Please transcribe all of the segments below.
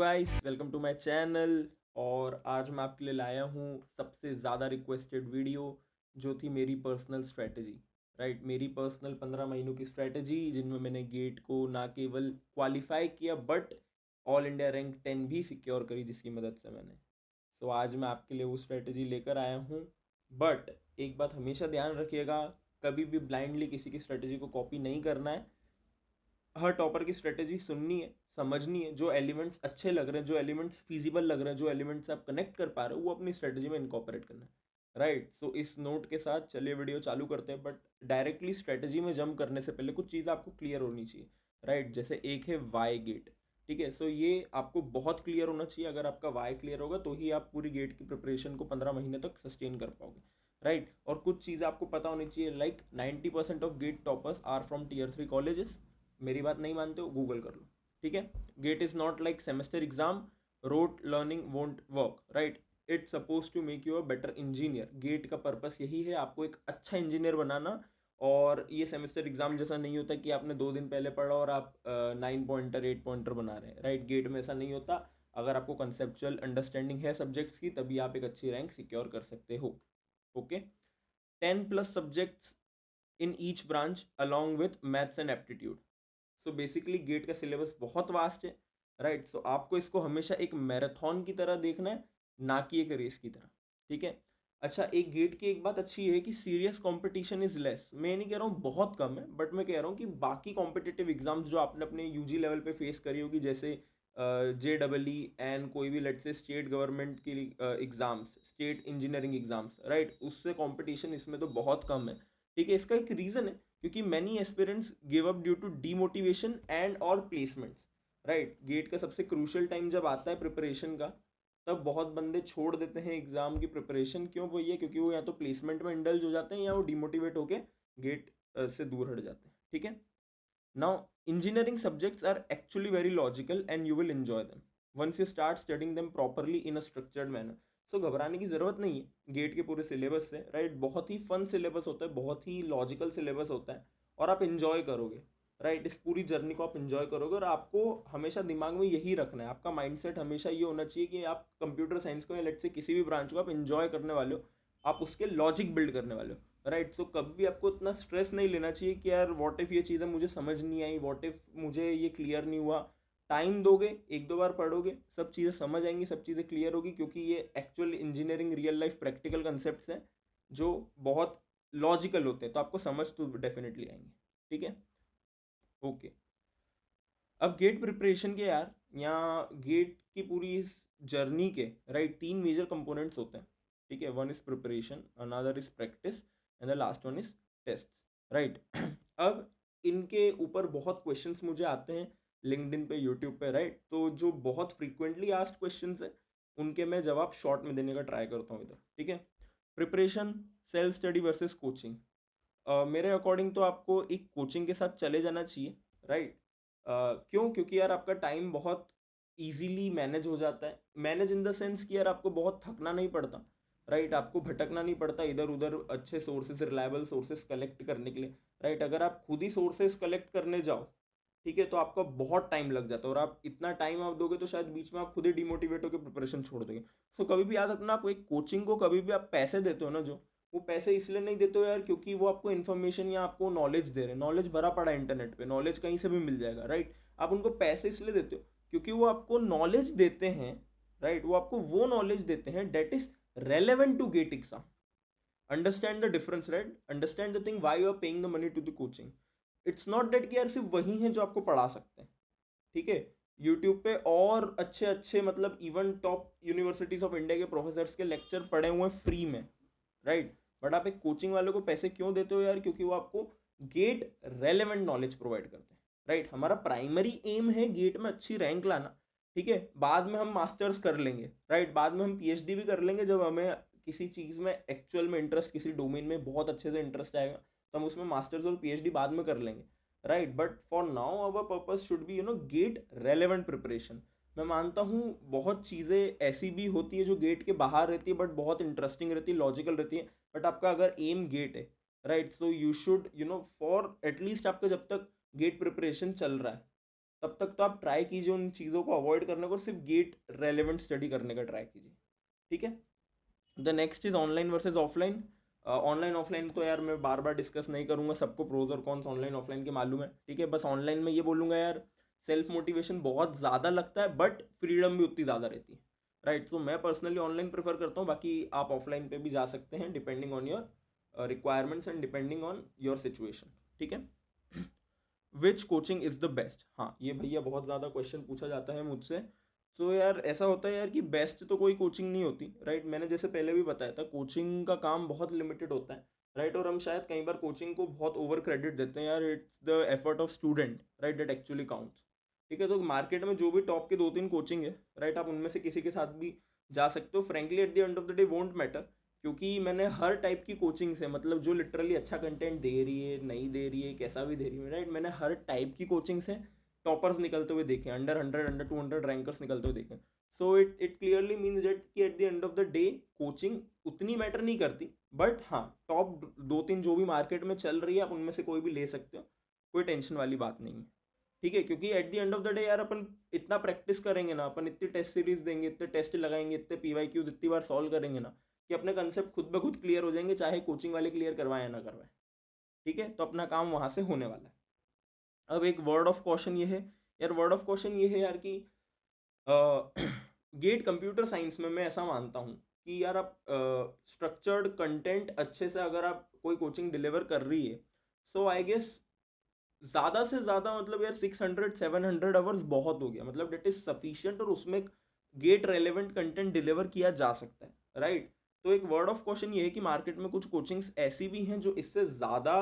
Guys, welcome to my channel. और आज मैं आपके लिए लाया हूँ सबसे ज़्यादा रिक्वेस्टेड वीडियो, जो थी मेरी पर्सनल स्ट्रेटजी। राइट, मेरी पर्सनल 15 महीनों की स्ट्रेटजी, जिनमें मैंने गेट को ना केवल क्वालिफाई किया बट ऑल इंडिया रैंक 10 भी सिक्योर करी, जिसकी मदद से मैंने। तो आज मैं आपके लिए वो स्ट्रेटजी लेकर आया हूँ। बट एक बात हमेशा ध्यान रखिएगा, कभी भी ब्लाइंडली किसी की स्ट्रेटजी को कॉपी नहीं करना है। हर टॉपर की स्ट्रेटेजी सुननी है, समझनी है, जो एलिमेंट्स अच्छे लग रहे हैं, जो एलिमेंट्स फीजिबल लग रहे हैं, जो एलिमेंट्स आप कनेक्ट कर पा रहे हो, वो अपनी स्ट्रेटेजी में इनकॉपरेट करना है। राइट, सो इस नोट के साथ चलिए वीडियो चालू करते हैं। बट डायरेक्टली स्ट्रेटेजी में जंप करने से पहले कुछ चीज़ आपको क्लियर होनी चाहिए। राइट, जैसे एक है वाई गेट। ठीक है, सो ये आपको बहुत क्लियर होना चाहिए। अगर आपका वाई क्लियर होगा तो ही आप पूरी गेट की प्रिपरेशन को 15 महीने तक सस्टेन कर पाओगे। राइट, और कुछ चीज़ें आपको पता होनी चाहिए, like 90% of GATE toppers are from tier 3 colleges. मेरी बात नहीं मानते हो, गूगल कर लो। ठीक है, GATE is not like semester exam, rote learning won't work. Right, it's suppose to make you a better engineer. GATE का पर्पस यही है, आपको एक अच्छा इंजीनियर बनाना। और ये सेमेस्टर एग्जाम जैसा नहीं होता कि आपने 2 दिन पहले पढ़ा और आप 9 पॉइंटर 8 पॉइंटर बना रहे हैं। राइट, गेट में ऐसा नहीं होता। अगर आपको कंसेप्चुअल अंडरस्टैंडिंग है सब्जेक्ट्स की, तभी आप एक अच्छी रैंक सिक्योर कर सकते हो। Okay, 10+ subjects in each branch along with maths and aptitude. So basically gate का सिलेबस बहुत वास्ट है। राइट, सो आपको इसको हमेशा एक मैराथन की तरह देखना है, ना कि एक रेस की तरह। ठीक है, अच्छा, एक गेट की एक बात अच्छी है कि सीरियस कंपटीशन इज लेस। मैं नहीं कह रहा हूँ बहुत कम है, बट मैं कह रहा हूँ कि बाकी कॉम्पिटिटिव एग्जाम्स जो आपने अपने यूजी लेवल पे फेस करी होगी, जैसे JEE एंड कोई भी लेट्स से स्टेट गवर्नमेंट की exams, state engineering exams, right, उससे कंपटीशन इसमें तो बहुत कम है। ठीक है, इसका एक रीज़न है, क्योंकि many aspirants give up due to demotivation and और प्लेसमेंट्स। राइट, गेट का सबसे क्रूशियल टाइम जब आता है प्रिपरेशन का, तब बहुत बंदे छोड़ देते हैं एग्जाम की प्रिपरेशन। क्यों भैया? क्योंकि वो या तो प्लेसमेंट में इंडल्ज हो जाते हैं, या वो डिमोटिवेट होके गेट से दूर हट जाते हैं। ठीक है, now engineering subjects are actually very logical and you will enjoy them once you start studying them properly in a structured manner. So घबराने की ज़रूरत नहीं है गेट के पूरे सिलेबस से। राइट, बहुत ही फन सिलेबस होता है, बहुत ही लॉजिकल सिलेबस होता है, और आप इन्जॉय करोगे। राइट, इस पूरी जर्नी को आप इन्जॉय करोगे। और आपको हमेशा दिमाग में यही रखना है, आपका माइंडसेट हमेशा ये होना चाहिए कि आप कंप्यूटर साइंस को या लेट से किसी भी ब्रांच को आप इन्जॉय करने वाले हो, आप उसके लॉजिक बिल्ड करने वाले हो। राइट, सो कभी भी आपको इतना स्ट्रेस नहीं लेना चाहिए कि यार व्हाट इफ़ ये चीज़ें मुझे समझ नहीं आई, व्हाट इफ़ मुझे ये क्लियर नहीं हुआ। टाइम दोगे, एक दो बार पढ़ोगे, सब चीज़ें समझ आएंगी, सब चीज़ें क्लियर होगी, क्योंकि ये actual engineering real life practical concept हैं जो बहुत लॉजिकल होते हैं, तो आपको समझ तो डेफिनेटली आएंगे। ठीक है, ओके। अब गेट प्रिपरेशन के यार, यहाँ गेट की पूरी इस जर्नी के राइट 3 मेजर कंपोनेंट्स होते हैं। ठीक है, one is preparation, another is practice, and the last one is test. Right, अब इनके ऊपर बहुत क्वेश्चंस मुझे आते हैं लिंक्डइन पे, यूट्यूब पे। राइट, तो जो बहुत फ्रीक्वेंटली आस्क्ड क्वेश्चंस है, उनके मैं जवाब शॉर्ट में देने का ट्राई करता हूँ इधर। ठीक है, preparation, self study versus coaching. मेरे अकॉर्डिंग तो आपको एक कोचिंग के साथ चले जाना चाहिए। राइट, क्यों? क्योंकि यार आपका टाइम बहुत इजीली मैनेज हो जाता है। मैनेज इन द सेंस कि यार आपको बहुत थकना नहीं पड़ता। राइट, आपको भटकना नहीं पड़ता इधर उधर अच्छे सोर्सेज, रिलायबल सोर्सेज कलेक्ट करने के लिए। राइट, अगर आप खुद ही सोर्सेज कलेक्ट करने जाओ, ठीक है, तो आपका बहुत टाइम लग जाता है, और आप इतना टाइम आप दोगे तो शायद बीच में आप खुद ही डिमोटिवेट होकर प्रिपरेशन छोड़ दोगे। सो कभी भी याद रखना, आप एक कोचिंग को कभी भी आप पैसे देते हो ना, जो वो पैसे इसलिए नहीं देते हो यार क्योंकि वो आपको इन्फॉर्मेशन या आपको नॉलेज दे रहे हैं। नॉलेज भरा पड़ा है इंटरनेट पे, नॉलेज कहीं से भी मिल जाएगा। राइट, आप उनको पैसे इसलिए देते हो क्योंकि वो आपको नॉलेज देते हैं। राइट, वो आपको वो नॉलेज देते हैं that is relevant to GATE exam. Understand the difference. Right, understand the thing why you are paying the money to the coaching. It's not that कि यार सिर्फ वही हैं जो आपको पढ़ा सकते हैं। ठीक है, यूट्यूब पे और अच्छे अच्छे, मतलब even top universities of India के प्रोफेसर्स के लेक्चर पढ़े हुए हैं फ्री में। राइट, बट आप एक कोचिंग वाले को पैसे क्यों देते हो यार? क्योंकि वो आपको गेट रेलेवेंट नॉलेज प्रोवाइड करते हैं। राइट, हमारा प्राइमरी एम है गेट में अच्छी रैंक लाना। ठीक है, बाद में हम मास्टर्स कर लेंगे। राइट, बाद में हम PhD भी कर लेंगे, जब हमें किसी चीज़ में एक्चुअल में इंटरेस्ट, किसी डोमेन में बहुत अच्छे से इंटरेस्ट आएगा, तो हम उसमें मास्टर्स और PhD बाद में कर लेंगे। Right, but for now our purpose should be GATE relevant preparation. मैं मानता हूँ बहुत चीज़ें ऐसी भी होती है जो गेट के बाहर रहती है, बट बहुत इंटरेस्टिंग रहती है, लॉजिकल रहती है। बट आपका अगर एम गेट है, right, so you should for at least आपका जब तक गेट प्रिपरेशन चल रहा है, तब तक तो आप ट्राई कीजिए उन चीज़ों को अवॉइड करने को, सिर्फ गेट रेलेवेंट स्टडी करने का ट्राई कीजिए, ठीक है। The next is online versus offline. Online offline तो यार मैं बार बार डिस्कस नहीं करूंगा, सबको प्रोज और कॉन्स ऑनलाइन ऑफलाइन के मालूम है, ठीक है। बस ऑनलाइन में ये बोलूंगा यार, सेल्फ मोटिवेशन बहुत ज़्यादा लगता है बट फ्रीडम भी उतनी ज़्यादा रहती है, राइट। तो मैं पर्सनली ऑनलाइन प्रेफर करता हूँ, बाकी आप ऑफलाइन पे भी जा सकते हैं depending on your requirements and depending on your situation, ठीक है। विच कोचिंग इज़ द बेस्ट, हाँ ये भैया बहुत ज़्यादा क्वेश्चन पूछा जाता है मुझसे। तो यार ऐसा होता है यार कि बेस्ट तो कोई कोचिंग नहीं होती, राइट। मैंने जैसे पहले भी बताया था, कोचिंग का काम बहुत लिमिटेड होता है, राइट। और हम शायद कई बार कोचिंग को बहुत ओवर क्रेडिट देते हैं यार, it's the effort of student, right, that actually counts, ठीक है। तो मार्केट में जो भी टॉप के 2-3 कोचिंग है, राइट, आप उनमें से किसी के साथ भी जा सकते हो, frankly eight the end of the day won't matter, क्योंकि मैंने हर टाइप की कोचिंग से, मतलब जो लिटरली अच्छा कंटेंट दे रही है, नहीं दे रही है, कैसा भी दे रही है, राइट, मैंने हर टाइप की कोचिंग से टॉपर्स निकलते हुए देखे, अंडर 100 अंडर 200 रैंकर्स निकलते हुए देखे। So it clearly means that कि at the end of the day coaching उतनी मैटर नहीं करती, बट हाँ टॉप 2-3 जो भी मार्केट में चल रही है आप उनमें से कोई भी ले सकते हो, कोई टेंशन वाली बात नहीं है, ठीक है। क्योंकि eight the end of the day यार अपन इतना प्रैक्टिस करेंगे ना, अपन इतनी टेस्ट सीरीज देंगे, इतने टेस्ट लगाएंगे, इतने PYQs इतनी बार सॉल्व करेंगे ना, कि अपने कंसेप्ट खुद ब खुद क्लियर हो जाएंगे, चाहे कोचिंग वाले क्लियर करवाए या ना करवाए, ठीक है। तो अपना काम वहाँ से होने वाला है। अब एक वर्ड ऑफ कॉशन ये है यार, वर्ड ऑफ कॉशन ये है यार कि गेट कंप्यूटर साइंस में मैं ऐसा मानता हूँ कि यार आप स्ट्रक्चर्ड कंटेंट अच्छे से अगर आप कोई कोचिंग डिलीवर कर रही है, सो आई गेस ज़्यादा से ज़्यादा, मतलब यार 600-700 आवर्स बहुत हो गया, मतलब डेट इज़ सफिशियंट, और उसमें गेट रेलेवेंट कंटेंट डिलीवर किया जा सकता है, राइट। तो एक वर्ड ऑफ क्वेश्चन ये है कि मार्केट में कुछ कोचिंग्स ऐसी भी हैं जो इससे ज़्यादा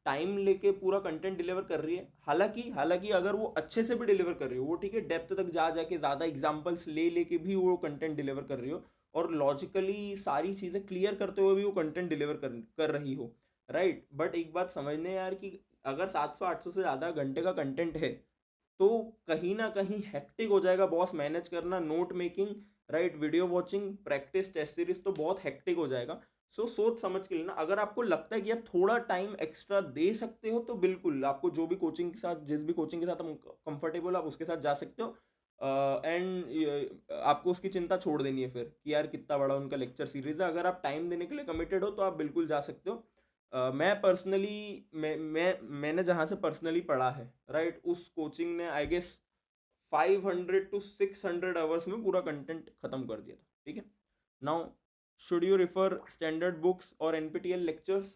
टाइम लेके पूरा कंटेंट डिलीवर कर रही है। हालांकि अगर वो अच्छे से भी डिलीवर कर रही हो, वो ठीक है, डेप्थ तक जा जाके ज़्यादा एग्जाम्पल्स ले लेके भी वो कंटेंट डिलीवर कर रही हो, और लॉजिकली सारी चीज़ें क्लियर करते हुए भी वो कंटेंट डिलीवर कर रही हो, राइट। बट एक बात समझने यार कि अगर 700-800 से ज़्यादा घंटे का कंटेंट है, तो कहीं ना कहीं हेक्टिक हो जाएगा बॉस, मैनेज करना, note making, right, video watching, practice, test series, तो बहुत हेक्टिक हो जाएगा। सो सोच समझ के लेना। अगर आपको लगता है कि आप थोड़ा टाइम एक्स्ट्रा दे सकते हो, तो बिल्कुल आपको जो भी कोचिंग के साथ, जिस भी कोचिंग के साथ हम कंफर्टेबल, आप उसके साथ जा सकते हो। एंड आपको उसकी चिंता छोड़ देनी है फिर कि यार कितना बड़ा उनका लेक्चर सीरीज है। अगर आप टाइम देने के लिए कमिटेड हो तो आप बिल्कुल जा सकते हो। मैं पर्सनली, मैंने जहाँ से पर्सनली पढ़ा है, राइट, उस कोचिंग ने आई गेस 500 to 600 आवर्स में पूरा कंटेंट खत्म कर दिया था, ठीक है। Now should you refer standard books और NPTEL लेक्चर्स,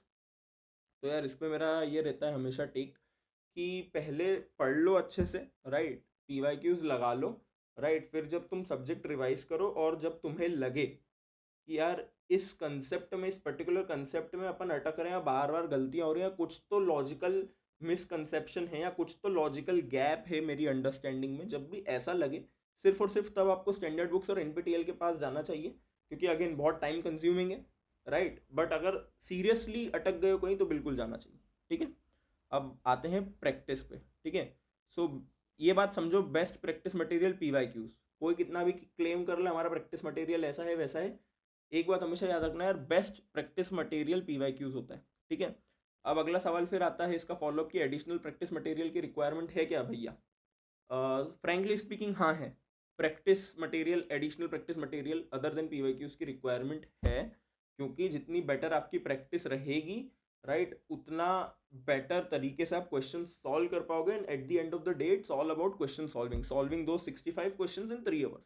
तो यार इस पे मेरा ये रहता है हमेशा टेक कि पहले पढ़ लो अच्छे से, राइट, PYQs लगा लो, राइट, फिर जब तुम सब्जेक्ट रिवाइज करो और जब तुम्हें लगे कि यार इस कंसेप्ट में, इस पर्टिकुलर कंसेप्ट में अपन अटक रहे हैं, बार बार गलतियां हो रही हैं, कुछ तो लॉजिकल मिसकंसेप्शन है या कुछ तो लॉजिकल गैप है मेरी अंडरस्टैंडिंग में, जब भी ऐसा लगे, सिर्फ और सिर्फ तब आपको स्टैंडर्ड बुक्स और NPTEL के पास जाना चाहिए, क्योंकि अगेन बहुत टाइम कंज्यूमिंग है, राइट। बट अगर सीरियसली अटक गए हो कहीं तो बिल्कुल जाना चाहिए, ठीक है। अब आते हैं प्रैक्टिस पे, ठीक है। सो ये बात समझो, बेस्ट प्रैक्टिस मटेरियल PYQs, कोई कितना भी क्लेम कर ले हमारा प्रैक्टिस मटेरियल ऐसा है वैसा है, एक बात हमेशा याद रखना यार, बेस्ट प्रैक्टिस मटेरियल PYQs होता है, ठीक है। अब अगला सवाल फिर आता है इसका फॉलोअप की एडिशनल प्रैक्टिस मटेरियल की रिक्वायरमेंट है क्या भैया। फ्रेंकली स्पीकिंग हाँ है, practice material, additional practice material other than PYQs की रिक्वायरमेंट है, क्योंकि जितनी बेटर आपकी प्रैक्टिस रहेगी, राइट, उतना बेटर तरीके से आप क्वेश्चन सॉल्व कर पाओगे, and eight the end of the day it's all about question solving दो 65 questions in 3 hours,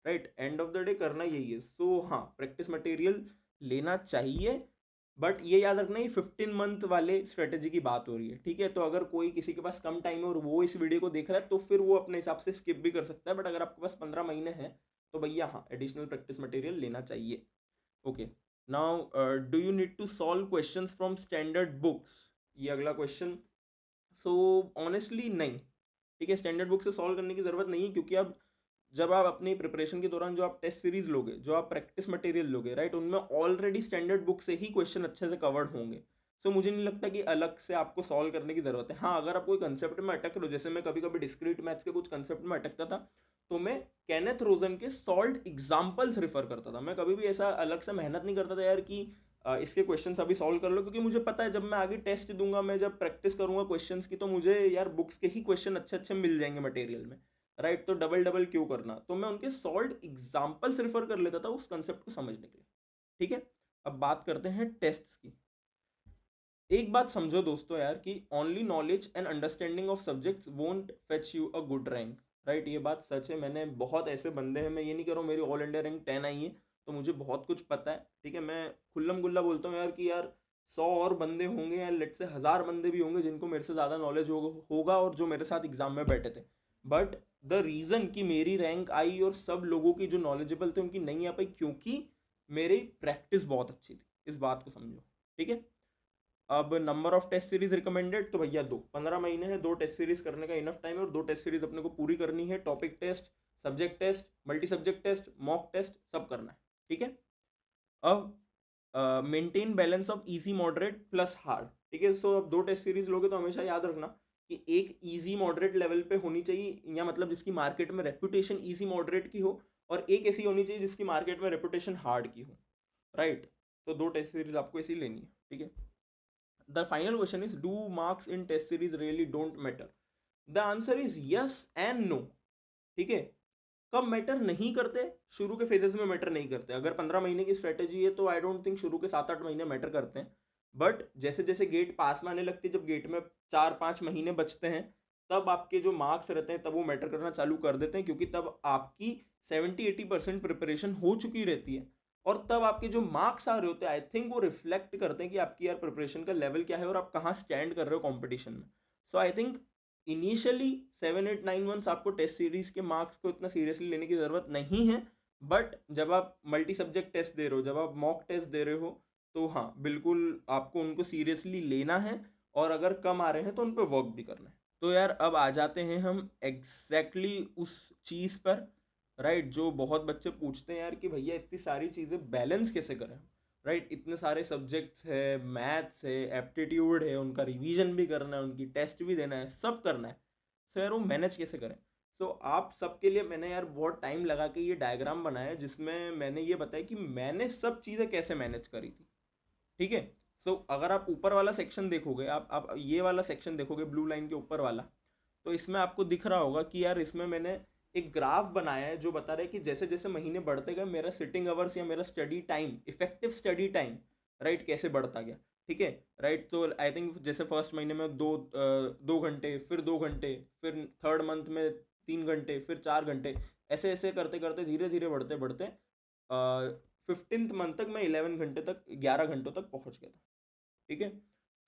right, and of the day करना यही है। सो हाँ, प्रैक्टिस मटेरियल लेना चाहिए, बट ये याद रखना ये 15 मंथ वाले स्ट्रेटेजी की बात हो रही है, ठीक है। तो अगर कोई किसी के पास कम टाइम है और वो इस वीडियो को देख रहा है, तो फिर वो अपने हिसाब से स्किप भी कर सकता है, बट अगर आपके पास 15 महीने हैं तो भैया हाँ, एडिशनल प्रैक्टिस मटेरियल लेना चाहिए। Okay, now do you need to solve questions from standard books, ये अगला क्वेश्चन। सो ऑनेस्टली नहीं, ठीक है, स्टैंडर्ड बुक से सॉल्व करने की ज़रूरत नहीं है, क्योंकि अब जब आप अपनी प्रिपरेशन के दौरान जो आप टेस्ट सीरीज लोगे, जो आप प्रैक्टिस मटेरियल लोगे, राइट, उनमें ऑलरेडी स्टैंडर्ड बुक से ही क्वेश्चन अच्छे से कवर्ड होंगे। सो मुझे नहीं लगता कि अलग से आपको सॉल्व करने की ज़रूरत है। हाँ, अगर आप कोई कंसेप्ट में अटक रहे हो, जैसे मैं कभी कभी डिस्क्रीट मैथ्स के कुछ कंसेप्ट में अटकता था, तो मैं केनेथ रोजन के सॉल्व एग्जाम्पल्स रिफर करता था। मैं कभी भी ऐसा अलग से मेहनत नहीं करता था यार कि इसके क्वेश्चंस अभी सॉल्व कर लो, क्योंकि मुझे पता है जब मैं आगे टेस्ट दूंगा, मैं जब प्रैक्टिस करूंगा क्वेश्चंस की, तो मुझे यार बुक्स के ही क्वेश्चन अच्छे अच्छे मिल जाएंगे मटेरियल में, राइट। तो डबल डबल क्यों करना, तो मैं उनके सॉल्व एग्जाम्पल्स रिफर कर लेता था उस कंसेप्ट को समझने के लिए, ठीक है। अब बात करते हैं टेस्ट्स की। एक बात समझो दोस्तों यार, कि only knowledge and understanding of subjects won't fetch you a good rank, right. ये बात सच है। मैंने बहुत ऐसे बंदे हैं, मैं ये नहीं कर रहा हूँ मेरी ऑल इंडिया रैंक 10 आई है तो मुझे बहुत कुछ पता है, ठीक है। मैं खुल्लम गुल्ला बोलता हूँ यार कि यार 100 और बंदे होंगे, या लेट से 1000 बंदे भी होंगे जिनको मेरे से ज़्यादा नॉलेज होगा और जो मेरे साथ एग्जाम में बैठे थे। बट द रीज़न कि मेरी रैंक आई और सब लोगों की जो नॉलेजेबल थे उनकी नहीं आ पाई, क्योंकि मेरी प्रैक्टिस बहुत अच्छी थी। इस बात को समझो, ठीक है। अब number of test series recommended, तो भैया 2, 15 महीने हैं, 2 टेस्ट सीरीज करने का इनफ टाइम है, और 2 टेस्ट सीरीज अपने को पूरी करनी है। Topic test, subject test, multi subject test, mock test, सब करना है, ठीक है। अब maintain balance of easy moderate plus hard, ठीक है। सो अब 2 टेस्ट सीरीज लोगे तो हमेशा याद रखना कि एक इजी मॉडरेट लेवल पे होनी चाहिए, या मतलब जिसकी मार्केट में रेपुटेशन इजी मॉडरेट की हो, और एक ऐसी होनी चाहिए जिसकी मार्केट में रेपुटेशन हार्ड की हो, राइट। तो 2 टेस्ट सीरीज आपको ऐसी लेनी है, ठीक है। The final question is, do marks in test series really don't matter? The answer is yes and no, ठीक है। कब मैटर नहीं करते, शुरू के फेजेस में मैटर नहीं करते। अगर 15 महीने की स्ट्रेटेजी है तो आई डोंट थिंक शुरू के 7-8 महीने मैटर करते हैं। बट जैसे जैसे गेट पास में आने लगती है, जब गेट में 4-5 महीने बचते हैं, तब आपके जो मार्क्स रहते हैं तब वो मैटर करना चालू कर देते हैं, क्योंकि तब आपकी 70-80% प्रिपरेशन हो चुकी रहती है, और तब आपके जो मार्क्स आ रहे होते हैं आई थिंक वो रिफ्लेक्ट करते हैं कि आपकी यार प्रिपरेशन का लेवल क्या है और आप कहाँ स्टैंड कर रहे हो कॉम्पिटिशन में। सो आई थिंक इनिशियली 7-8-9 मंथ्स आपको टेस्ट सीरीज के मार्क्स को इतना सीरियसली लेने की ज़रूरत नहीं है। बट जब आप मल्टी सब्जेक्ट टेस्ट दे रहे हो, जब आप मॉक टेस्ट दे रहे हो, तो हाँ बिल्कुल आपको उनको सीरियसली लेना है, और अगर कम आ रहे हैं तो उन पर वर्क भी करना है। तो यार अब आ जाते हैं हम एग्जैक्टली उस चीज़ पर, राइट, जो बहुत बच्चे पूछते हैं यार कि भैया इतनी सारी चीज़ें बैलेंस कैसे करें, राइट। इतने सारे सब्जेक्ट्स है, मैथ्स है, एप्टीट्यूड है, उनका रिवीजन भी करना है, उनकी टेस्ट भी देना है, सब करना है। तो यार वो मैनेज कैसे करें। तो आप सबके लिए मैंने यार बहुत टाइम लगा के ये डायग्राम बनाया है, जिसमें मैंने ये बताया कि मैंने सब चीज़ें कैसे मैनेज करी थी, ठीक है। सो अगर आप ऊपर वाला सेक्शन देखोगे, आप ये वाला सेक्शन देखोगे ब्लू लाइन के ऊपर वाला, तो इसमें आपको दिख रहा होगा कि यार इसमें मैंने एक ग्राफ बनाया है जो बता रहा है कि जैसे जैसे महीने बढ़ते गए मेरा सिटिंग आवर्स या मेरा study time, effective study time, right, कैसे बढ़ता गया, ठीक है, राइट। तो आई थिंक जैसे फर्स्ट महीने में 2 घंटे, फिर 2 घंटे, फिर थर्ड मंथ में 3 घंटे, फिर 4 घंटे, ऐसे ऐसे करते करते धीरे धीरे बढ़ते बढ़ते 15th मंथ तक मैं 11 घंटे तक, 11 घंटों तक पहुंच गया था, ठीक है।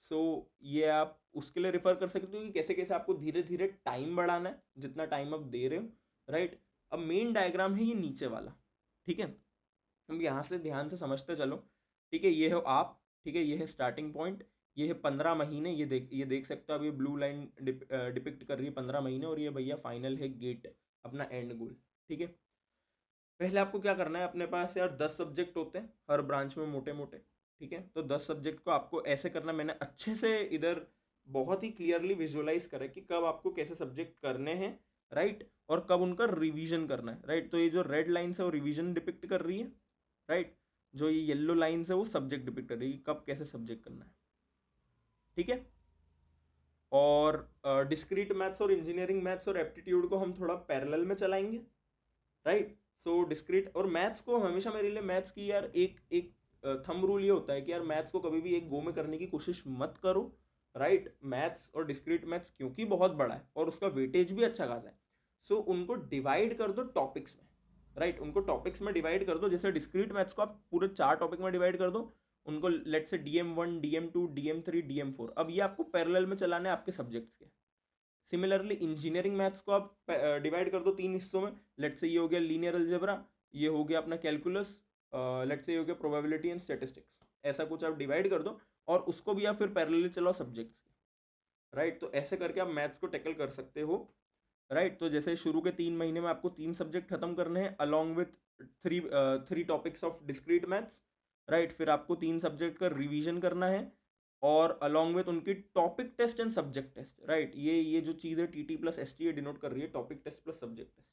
सो ये आप उसके लिए रिफर कर सकते हो कि कैसे कैसे आपको धीरे धीरे टाइम बढ़ाना है जितना टाइम आप दे रहे हो, राइट। अब मेन डायग्राम है ये नीचे वाला, ठीक है। हम यहाँ से ध्यान से समझते चलो, ठीक है। ये हो आप, ठीक है, ये है स्टार्टिंग पॉइंट, ये है 15 महीने, ये देख सकते हो, अब ये ब्लू लाइन डिपिक्ट कर रही है 15 महीने, और ये भैया फाइनल है गेट, अपना एंड गोल, ठीक है। पहले आपको क्या करना है, अपने पास यार 10 सब्जेक्ट होते हैं हर ब्रांच में मोटे मोटे, ठीक है। तो 10 सब्जेक्ट को आपको ऐसे करना, मैंने अच्छे से इधर बहुत ही क्लियरली विजुअलाइज करा कि कब आपको कैसे सब्जेक्ट करने हैं, राइट, और कब उनका रिवीजन करना है, राइट। तो ये जो रेड लाइन्स है वो रिवीजन डिपिक्ट कर रही है, राइट। जो ये येलो लाइन्स है वो सब्जेक्ट डिपिक्ट कर रही है, कब कैसे सब्जेक्ट करना है, ठीक है। और डिस्क्रीट मैथ्स और इंजीनियरिंग मैथ्स और एप्टीट्यूड को हम थोड़ा पैरेलल में चलाएंगे, राइट। सो डिस्क्रीट और मैथ्स को हमेशा, मेरे लिए मैथ्स की यार एक एक थंब रूल ये होता है कि यार मैथ्स को कभी भी एक गो में करने की कोशिश मत करो, राइट। मैथ्स और डिस्क्रीट मैथ्स क्योंकि बहुत बड़ा है और उसका वेटेज भी अच्छा खासा है, सो उनको डिवाइड कर दो टॉपिक्स में, राइट। उनको टॉपिक्स में डिवाइड कर दो, जैसे डिस्क्रीट मैथ्स को आप पूरे 4 टॉपिक में डिवाइड कर दो, उनको लेट से DM1, DM2, DM3, DM4, अब ये आपको पैरेलल में चलाने हैं आपके सब्जेक्ट्स के। सिमिलरली इंजीनियरिंग मैथ्स को आप डिवाइड कर दो 3 हिस्सों में, लेट से ये हो गया लीनियर अलजेब्रा, ये हो गया अपना कैलकुलस, लेट से ये हो गया प्रोबेबिलिटी एंड स्टैटिस्टिक्स, ऐसा कुछ आप डिवाइड कर दो, और उसको भी आप फिर पैरेलली चलाओ सब्जेक्ट्स के, राइट। तो ऐसे करके आप मैथ्स को टैकल कर सकते हो, राइट। तो जैसे शुरू के 3 महीने में आपको 3 सब्जेक्ट खत्म करने हैं along with three topics of discrete maths, right. फिर आपको 3 सब्जेक्ट का रिवीजन करना है, और अलॉन्ग विथ उनकी topic test and subject test, right. ये जो चीज़ है TT प्लस ST ये डिनोट कर रही है topic test plus subject test,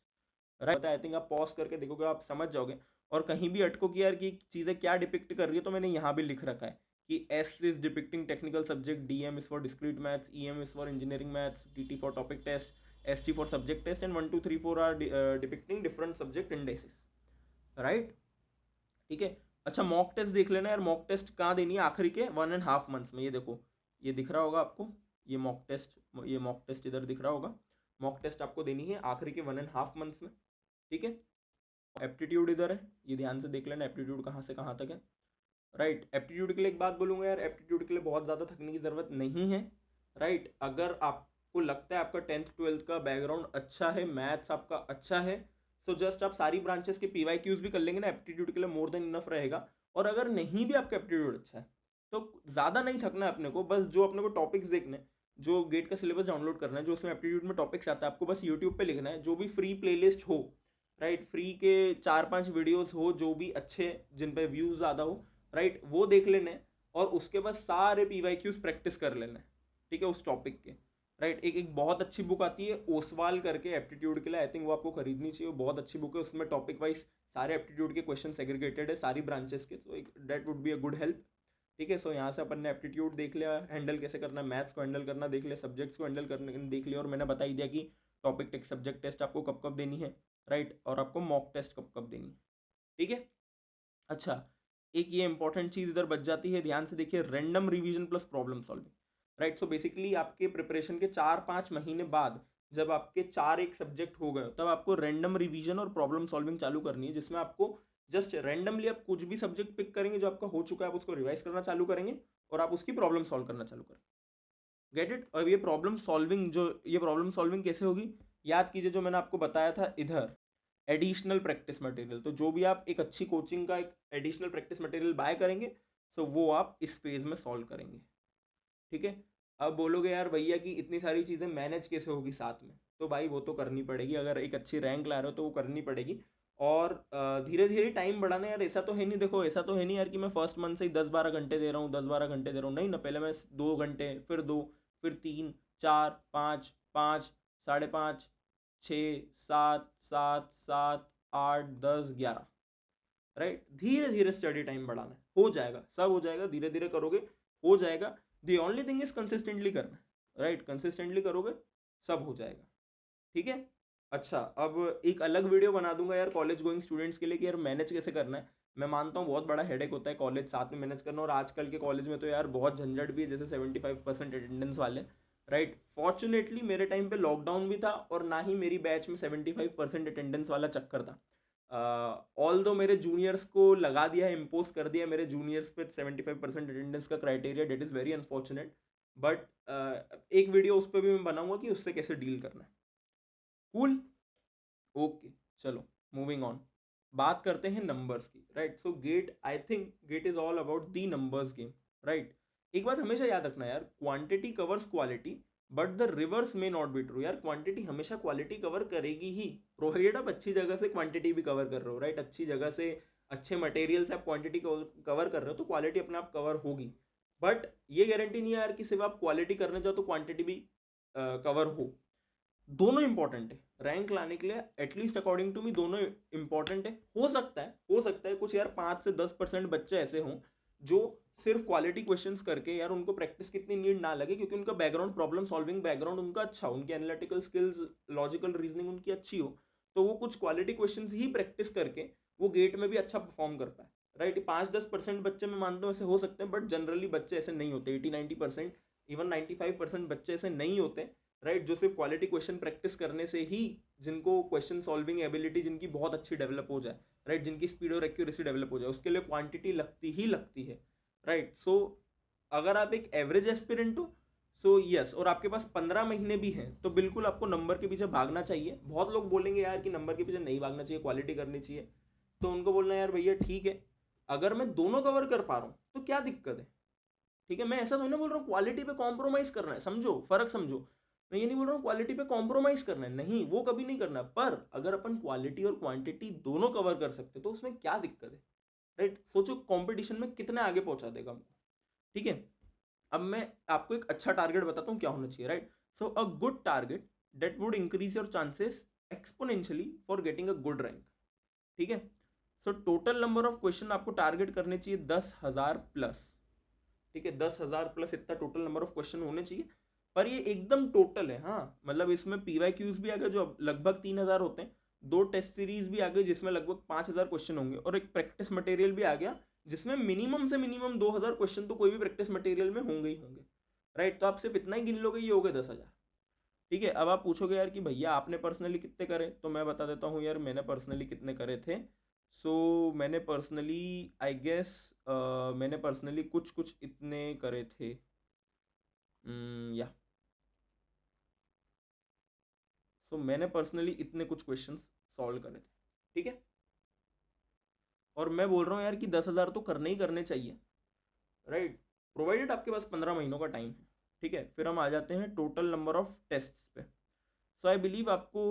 right. I think आप पॉज करके देखोगे आप समझ जाओगे, और कहीं भी अटको कि यार कि चीज़ें क्या डिपिक्ट कर रही है, तो मैंने यहाँ भी लिख रखा है कि S is depicting technical subject, DM is for discrete maths, EM is for engineering maths, TT for topic test, ST for subject test, and 1 2 3 4 are depicting different subject indices. Right, ठीक है। अच्छा, मॉक टेस्ट देख लेना यार, mock test कहाँ देनी है, आखिरी के 1.5 मंथ्स में। ये देखो, ये दिख रहा होगा आपको, ये मॉक टेस्ट इधर दिख रहा होगा। मॉक टेस्ट आपको देनी है आखिरी के 1.5 मंथ्स में, ठीक है। एप्टीट्यूड इधर है, ये ध्यान से देख लेना एप्टीट्यूड कहाँ से कहाँ तक है। राइट, एप्टीट्यूड के लिए एक बात बोलूँगा यार, एप्टीट्यूड के लिए बहुत ज़्यादा थकने की ज़रूरत नहीं है। राइट, अगर आपको लगता है आपका 10th 12th का बैकग्राउंड अच्छा है, मैथ्स आपका अच्छा है, सो जस्ट आप सारी ब्रांचेस के PYQs भी कर लेंगे ना, एप्टीट्यूड के लिए मोर देन इनफ रहेगा। और अगर नहीं भी आपका एप्टीट्यूड अच्छा है, तो ज़्यादा नहीं थकना है अपने को, बस जो अपने को टॉपिक्स देखने, जो गेट का सिलेबस डाउनलोड करना है, जो उसमें एप्टीट्यूड में टॉपिक्स आता है, आपको बस यूट्यूब पे लिखना है, जो भी फ्री प्लेलिस्ट हो, राइट, फ्री के 4-5 वीडियोस हो जो भी अच्छे, जिन पे व्यूज़ ज़्यादा हो, राइट, वो देख लेने, और उसके बाद सारे PYQs प्रैक्टिस कर लेना, ठीक है, उस टॉपिक के। राइट, एक बहुत अच्छी बुक आती है ओसवाल करके एप्टीट्यूड के लिए, आई थिंक वो आपको खरीदनी चाहिए, वो बहुत अच्छी बुक है, उसमें टॉपिक वाइज सारे एप्टीट्यूड के क्वेश्चन सेग्रीगेटेड है, सारी ब्रांचेस के, तो that would be a good help. ठीक है, सो यहाँ से अपन ने एप्टीट्यूड देख लिया, हैंडल कैसे करना है, मैथ्स को हैंडल करना देख लिया, सब्जेक्ट्स को हैंडल करने देख लिया, और मैंने बता ही दिया कि टॉपिक टेस्ट सब्जेक्ट टेस्ट आपको कब कब देनी है, राइट, और आपको मॉक टेस्ट कब कब देनी है, ठीक है। अच्छा, एक ये इंपॉर्टेंट चीज़ इधर बच जाती है, ध्यान से देखिए, random revision plus problem solving. Right, so basically आपके प्रिपरेशन के 4-5 महीने बाद, जब आपके 4 एक सब्जेक्ट हो गए, तब आपको रैंडम रिवीजन और प्रॉब्लम सॉल्विंग चालू करनी है, जिसमें आपको जस्ट रैंडमली आप कुछ भी सब्जेक्ट पिक करेंगे जो आपका हो चुका है, आप उसको रिवाइज करना चालू करेंगे, और आप उसकी प्रॉब्लम सॉल्व करना चालू करेंगे। Get it. और ये प्रॉब्लम सॉल्विंग कैसे होगी, याद कीजिए जो मैंने आपको बताया था इधर, एडिशनल प्रैक्टिस मटेरियल, तो जो भी आप एक अच्छी कोचिंग का एक एडिशनल प्रैक्टिस मटेरियल बाय करेंगे, तो वो आप इस फेज में सॉल्व करेंगे, ठीक है। अब बोलोगे यार भैया कि इतनी सारी चीज़ें मैनेज कैसे होगी साथ में, तो भाई वो तो करनी पड़ेगी, अगर एक अच्छी रैंक ला रहे हो तो वो करनी पड़ेगी। और धीरे धीरे टाइम बढ़ाना यार, ऐसा तो है नहीं, देखो ऐसा तो है नहीं यार कि मैं फर्स्ट मंथ से ही 10-12 घंटे दे रहा हूँ, 10-12 घंटे दे रहा हूँ, नहीं ना, पहले मैं 2 घंटे, फिर 2, फिर 3, 4, 5, 5, 5.5, 6, 7, 7, 7, 8, 10, 11, राइट, धीरे धीरे स्टडी टाइम बढ़ाना है, हो जाएगा, सब हो जाएगा, धीरे धीरे करोगे हो जाएगा। The only thing is consistently करना है, राइट, कंसिस्टेंटली करोगे सब हो जाएगा, ठीक है। अच्छा, अब एक अलग वीडियो बना दूंगा यार कॉलेज गोइंग स्टूडेंट्स के लिए कि यार मैनेज कैसे करना है। मैं मानता हूँ बहुत बड़ा हेडेक होता है कॉलेज साथ में मैनेज करना, और आजकल के कॉलेज में तो यार बहुत झंझट भी है, जैसे 75% अटेंडेंस वाले, राइट। फॉर्चुनेटली मेरे टाइम पे लॉकडाउन भी था, और ना ही मेरी बैच में 75% अटेंडेंस वाला चक्कर था। ऑल दो मेरे जूनियर्स को लगा दिया है, इम्पोज कर दिया मेरे जूनियर्स पे 75% अटेंडेंस का criteria, that is very unfortunate. But एक वीडियो उस पर भी मैं बनाऊंगा कि उससे कैसे डील करना है। कूल, ओके, चलो मूविंग ऑन, बात करते हैं नंबर्स की, right. So GATE, I think GATE is all about the numbers game, right. एक बात हमेशा याद रखना यार, quantity covers quality, but the reverse may not be true. यार क्वांटिटी हमेशा क्वालिटी कवर करेगी ही, प्रोवाइडेड आप अच्छी जगह से क्वांटिटी भी कवर कर रहे हो, राइट, अच्छी जगह से अच्छे मटेरियल से आप क्वांटिटी कवर कर रहे हो, तो क्वालिटी अपने आप कवर होगी। बट ये गारंटी नहीं है यार कि सिर्फ आप क्वालिटी करने जाओ तो क्वांटिटी भी कवर हो। दोनों इंपॉर्टेंट है रैंक लाने के लिए, एटलीस्ट अकॉर्डिंग टू मी दोनों इंपॉर्टेंट है। हो सकता है कुछ यार 5 से 10% बच्चे ऐसे हों जो सिर्फ क्वालिटी क्वेश्चंस करके यार उनको प्रैक्टिस कितनी नीड ना लगे, क्योंकि उनका बैकग्राउंड, प्रॉब्लम सॉल्विंग बैकग्राउंड उनका अच्छा हो, उनकी एनालिटिकल स्किल्स, लॉजिकल रीजनिंग उनकी अच्छी हो, तो वो कुछ क्वालिटी क्वेश्चंस ही प्रैक्टिस करके वो गेट में भी अच्छा परफॉर्म कर पाए, राइट। 5-10% बच्चे मैं मानता हूँ ऐसे हो सकते हैं, बट जनरली बच्चे ऐसे नहीं होते, 80-90%, इवन 95% बच्चे ऐसे नहीं होते, राइट, जो सिर्फ क्वालिटी क्वेश्चन प्रैक्टिस करने से ही, जिनको क्वेश्चन सॉल्विंग एबिलिटी जिनकी बहुत अच्छी डेवलप हो जाए, राइट, जिनकी स्पीड और एक्यूरेसी डेवलप हो जाए, उसके लिए क्वांटिटी लगती है, राइट। सो अगर आप एक एवरेज एस्पिरेंट हो, सो यस, और आपके पास 15 महीने भी हैं, तो बिल्कुल आपको नंबर के पीछे भागना चाहिए। बहुत लोग बोलेंगे यार कि नंबर के पीछे नहीं भागना चाहिए, क्वालिटी करनी चाहिए, तो उनको बोलना यार भैया ठीक है, अगर मैं दोनों कवर कर पा रहा हूँ तो क्या दिक्कत है, ठीक है। मैं ऐसा तो नहीं बोल रहा हूँ क्वालिटी पे कॉम्प्रोमाइज करना है, समझो फर्क समझो, मैं ये नहीं बोल रहा हूँ क्वालिटी पे कॉम्प्रोमाइज करना है, नहीं, वो कभी नहीं करना, पर अगर अपन क्वालिटी और क्वांटिटी दोनों कवर कर सकते तो उसमें क्या दिक्कत है, राइट। सोचो कंपटीशन में कितने आगे पहुंचा देगा हमको, ठीक है। अब मैं आपको एक अच्छा टारगेट बताता हूँ क्या होना चाहिए, right. So a good target that would increase your chances exponentially for getting a good rank. ठीक है, so total number of question आपको टारगेट करने चाहिए 10,000 प्लस। ठीक है, 10,000 प्लस इतना टोटल नंबर ऑफ क्वेश्चन होने चाहिए, पर ये एकदम टोटल है। हाँ, मतलब इसमें PYQs भी आ गए जो लगभग 3,000 होते हैं, 2 टेस्ट सीरीज भी आ गई जिसमें लगभग 5,000 क्वेश्चन होंगे, और एक प्रैक्टिस मटेरियल भी आ गया जिसमें मिनिमम से मिनिमम 2,000 क्वेश्चन तो कोई भी प्रैक्टिस मटेरियल में होंगे ही होंगे। राइट, तो आप सिर्फ इतना ही गिन लोगे, ये हो गए 10,000। ठीक है, अब आप पूछोगे यार कि भैया आपने पर्सनली कितने करे, तो मैं बता देता हूँ यार मैंने पर्सनली कितने करे थे। सो मैंने पर्सनली आई गेस मैंने पर्सनली कुछ कुछ इतने करे थे। या सो मैंने पर्सनली इतने कुछ क्वेश्चंस सॉल्व करे थे। ठीक है, और मैं बोल रहा हूँ यार कि 10,000 तो करने ही करने चाहिए। राइट, प्रोवाइडेड आपके पास 15 महीनों का टाइम है। ठीक है, फिर हम आ जाते हैं टोटल नंबर ऑफ टेस्ट पे। सो आई बिलीव आपको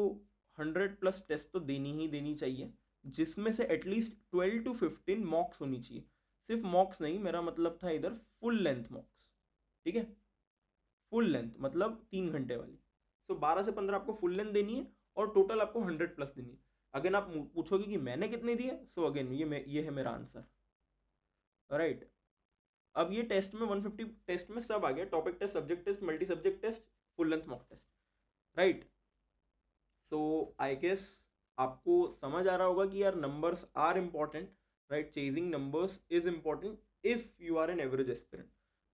100 प्लस टेस्ट तो देनी ही देनी चाहिए, जिसमें से एटलीस्ट 12 to 15 मॉक्स होनी चाहिए। सिर्फ मॉक्स नहीं, मेरा मतलब था इधर फुल लेंथ मॉक्स। ठीक है, फुल लेंथ मतलब 3 घंटे वाली। सो 12 से 15 आपको फुल लेंथ देनी है, और टोटल आपको 100 प्लस देनी है। अगेन आप पूछोगे कि मैंने कितने दिए, सो अगेन ये है मेरा आंसर। राइट, अब ये टेस्ट में 150 टेस्ट में सब आ गया, topic test, subject test, multi subject test, full length mock test. Right, so I guess आपको समझ आ रहा होगा कि यार numbers are important. Right, chasing numbers is important if you are an average aspirant.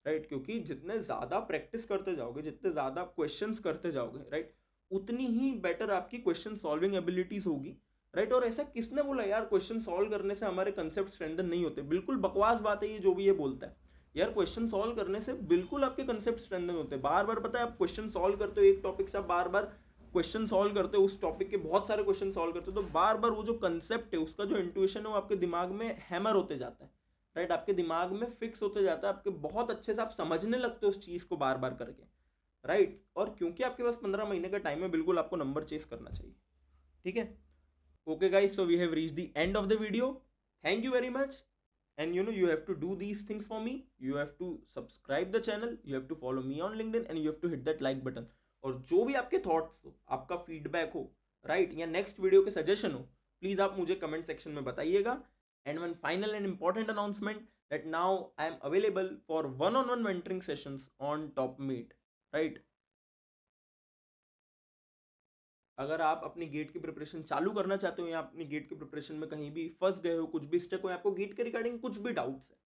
Right, क्योंकि जितने ज़्यादा प्रैक्टिस करते जाओगे, जितने ज़्यादा क्वेश्चंस करते जाओगे, राइट, उतनी ही बेटर आपकी क्वेश्चन सॉल्विंग एबिलिटीज होगी। राइट, और ऐसा किसने बोला यार क्वेश्चन सॉल्व करने से हमारे कंसेप्ट स्ट्रेंथन नहीं होते? बिल्कुल बकवास बात है ये जो भी ये बोलता है। यार क्वेश्चन सॉल्व करने से बिल्कुल आपके कंसेप्ट स्ट्रेंथन होते हैं। बार बार पता है, आप क्वेश्चन सॉल्व करते हो एक टॉपिक से, आप बार बार क्वेश्चन सॉल्व करते हो उस टॉपिक के बहुत सारे क्वेश्चन सॉल्व करते हो, तो बार बार वो जो कंसेप्ट है, उसका जो इंट्यूशन है, वो आपके दिमाग में हैमर होते जाता है। राइट, आपके दिमाग में फिक्स होते जाता है, आपके बहुत अच्छे से आप समझने लगते हो उस चीज़ को बार बार करके। राइट, और क्योंकि आपके पास 15 महीने का टाइम है, बिल्कुल आपको नंबर चेस करना चाहिए। ठीक है, okay guys, so we have reached the end of the video. Thank you very much, and you have to do these things for me. You have to subscribe the channel, you have to follow me on LinkedIn, and you have to hit that like button. और जो भी आपके thoughts हो, आपका feedback हो, right, या next video के suggestion हो, प्लीज आप मुझे कमेंट सेक्शन में बताइएगा। And one final and important announcement, that now I am available for one-on-one mentoring sessions on TopMate. Right, अगर आप अपनी गेट की प्रिपरेशन चालू करना चाहते हो, या अपनी गेट की प्रिपरेशन में कहीं भी फंस गए हो, कुछ भी स्टक हो, आपको गेट के रिगार्डिंग कुछ भी डाउट्स है,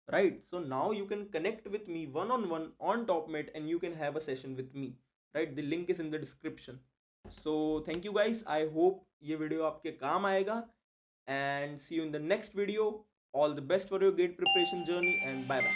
right, so now you can connect with me one-on-one on TopMate, and you can have a session with me. Right, the link is in the description. So thank you guys, I hope ये video आपके काम आएगा, and see you in the next video. All the best for your gate preparation journey, and bye bye.